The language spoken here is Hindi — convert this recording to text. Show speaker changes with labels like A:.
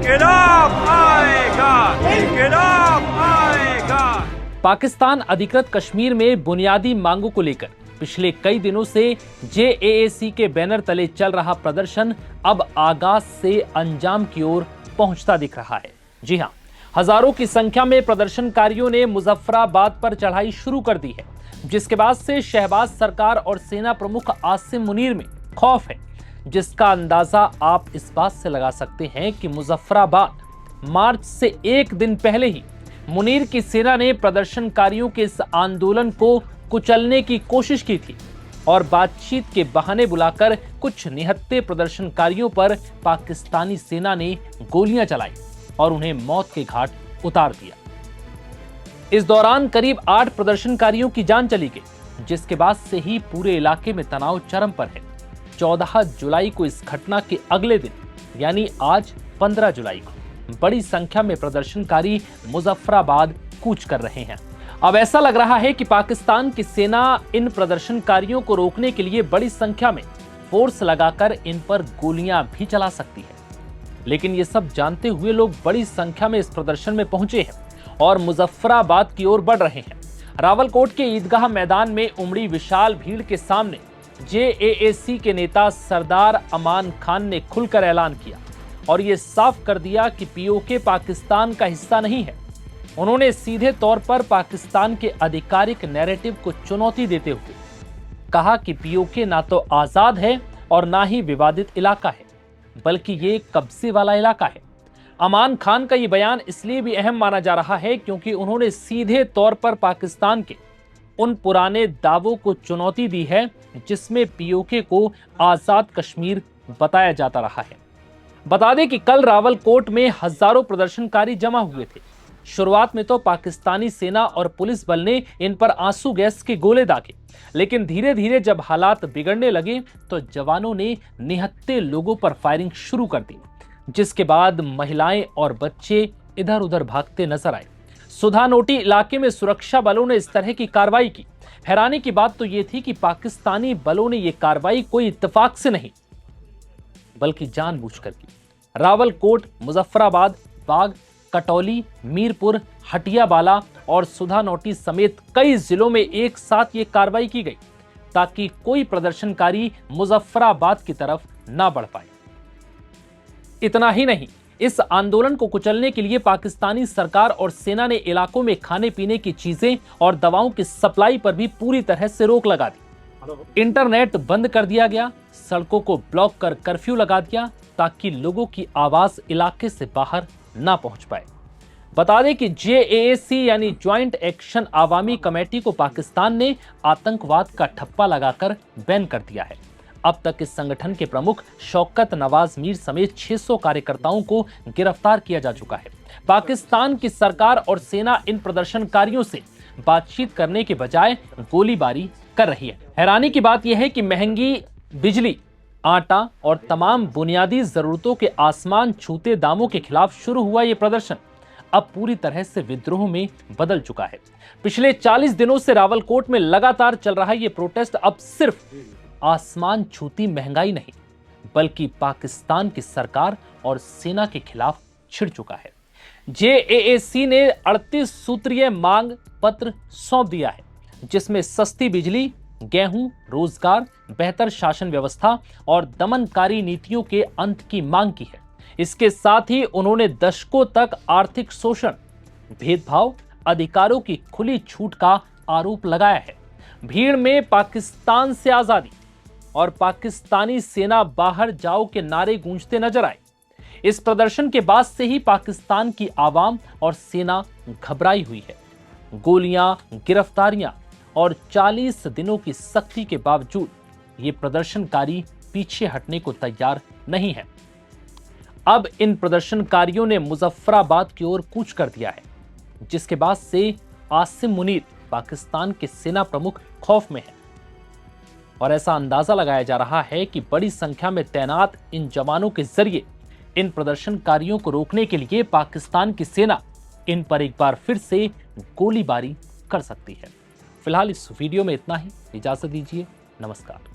A: इंकिलाब आएगा, इंकिलाब आएगा।
B: पाकिस्तान अधिकृत कश्मीर में बुनियादी मांगों को लेकर पिछले कई दिनों से जेएएसी के बैनर तले चल रहा प्रदर्शन अब आगाज से अंजाम की ओर पहुंचता दिख रहा है। जी हां, हजारों की संख्या में प्रदर्शनकारियों ने मुजफ्फराबाद पर चढ़ाई शुरू कर दी है, जिसके बाद से शहबाज सरकार और सेना प्रमुख आसिम मुनीर में खौफ है, जिसका अंदाजा आप इस बात से लगा सकते हैं कि मुजफ्फराबाद मार्च से एक दिन पहले ही मुनीर की सेना ने प्रदर्शनकारियों के इस आंदोलन को कुचलने की कोशिश की थी और बातचीत के बहाने बुलाकर कुछ निहत्थे प्रदर्शनकारियों पर पाकिस्तानी सेना ने गोलियां चलाई और उन्हें मौत के घाट उतार दिया। इस दौरान करीब 8 प्रदर्शनकारियों की जान चली गई, जिसके बाद से ही पूरे इलाके में तनाव चरम पर है। 14 जुलाई को इस घटना के अगले दिन यानी आज 15 जुलाई को बड़ी संख्या में प्रदर्शनकारी मुजफ्फराबाद कूच कर रहे हैं। अब ऐसा लग रहा है कि पाकिस्तान की सेना इन प्रदर्शनकारियों को रोकने के लिए बड़ी संख्या में फोर्स लगाकर इन पर गोलियां भी चला सकती है। लेकिन ये सब जानते हुए लोग बड़ी संख्या में इस प्रदर्शन में पहुंचे हैं और मुजफ्फराबाद की ओर बढ़ रहे हैं। रावलकोट के ईदगाह मैदान में उमड़ी विशाल भीड़ के सामने जेएएसी के नेता सरदार अमान खान ने खुलकर ऐलान किया और ये साफ कर दिया कि पीओके पाकिस्तान का हिस्सा नहीं है। उन्होंने सीधे तौर पर पाकिस्तान के आधिकारिक नैरेटिव को चुनौती देते हुए कहा कि पीओके ना तो आजाद है और ना ही विवादित इलाका है, बल्कि ये कब्जे वाला इलाका है। अमान खान का ये बयान इसलिए भी अहम माना जा रहा है क्योंकि उन्होंने सीधे तौर पर पाकिस्तान के उन पुराने दावों को चुनौती दी है जिसमें पीओके को आजाद कश्मीर बताया जाता रहा है। बता दें कि कल रावलकोट में हजारों प्रदर्शनकारी जमा हुए थे। शुरुआत में तो पाकिस्तानी सेना और पुलिस बल ने इन पर आंसू गैस के गोले दागे, लेकिन धीरे धीरे जब हालात बिगड़ने लगे तो जवानों ने निहत्थे लोगों पर फायरिंग शुरू कर दी, जिसके बाद महिलाएं और बच्चे इधर उधर भागते नजर आए। सुधानोटी इलाके में सुरक्षा बलों ने इस तरह की कार्रवाई की। हैरानी की बात तो यह थी कि पाकिस्तानी बलों ने यह कार्रवाई कोई इत्तेफाक से नहीं बल्कि जानबूझकर की। रावलकोट, मुजफ्फराबाद, बाग, कटौली, मीरपुर, हटियाबाला और सुधानोटी समेत कई जिलों में एक साथ ये कार्रवाई की गई ताकि कोई प्रदर्शनकारी मुजफ्फराबाद की तरफ ना बढ़ पाए। इतना ही नहीं, इस आंदोलन को कुचलने के लिए पाकिस्तानी सरकार और सेना ने इलाकों में खाने पीने की चीजें और दवाओं की सप्लाई पर भी पूरी तरह से रोक लगा दी। इंटरनेट बंद कर दिया गया, सड़कों को ब्लॉक कर कर्फ्यू लगा दिया ताकि लोगों की आवाज इलाके से बाहर ना पहुंच पाए। बता दें कि जेएएसी यानी ज्वाइंट एक्शन आवामी कमेटी को पाकिस्तान ने आतंकवाद का ठप्पा लगाकर बैन कर दिया है। अब तक इस संगठन के प्रमुख शौकत नवाज मीर समेत 600 कार्यकर्ताओं को गिरफ्तार किया जा चुका है। पाकिस्तान की सरकार और सेना इन प्रदर्शनकारियों से बातचीत करने के बजाय गोलीबारी कर रही है। हैरानी की बात यह है कि महंगी बिजली, आटा और तमाम बुनियादी जरूरतों के आसमान छूते दामों के खिलाफ शुरू हुआ यह प्रदर्शन अब पूरी तरह से विद्रोह में बदल चुका है। पिछले 40 दिनों से रावलकोट में लगातार चल रहा यह प्रोटेस्ट अब सिर्फ आसमान छूती महंगाई नहीं बल्कि पाकिस्तान की सरकार और सेना के खिलाफ छिड़ चुका है। जेएएसी ने 38 सूत्रीय मांग पत्र सौंप दिया है, जिसमें सस्ती बिजली, गेहूं, रोजगार, बेहतर शासन व्यवस्था और दमनकारी नीतियों के अंत की मांग की है। इसके साथ ही उन्होंने दशकों तक आर्थिक शोषण, भेदभाव, अधिकारों की खुली छूट का आरोप लगाया है। भीड़ में पाकिस्तान से आजादी और पाकिस्तानी सेना बाहर जाओ के नारे गूंजते नजर आए। इस प्रदर्शन के बाद से ही पाकिस्तान की आवाम और सेना घबराई हुई है। गोलियां, गिरफ्तारियां और 40 दिनों की सख्ती के बावजूद ये प्रदर्शनकारी पीछे हटने को तैयार नहीं है। अब इन प्रदर्शनकारियों ने मुजफ्फराबाद की ओर कूच कर दिया है, जिसके बाद से आसिम मुनीर पाकिस्तान के सेना प्रमुख खौफ में हैं और ऐसा अंदाजा लगाया जा रहा है कि बड़ी संख्या में तैनात इन जवानों के जरिए इन प्रदर्शनकारियों को रोकने के लिए पाकिस्तान की सेना इन पर एक बार फिर से गोलीबारी कर सकती है। फिलहाल इस वीडियो में इतना ही। इजाजत दीजिए। नमस्कार।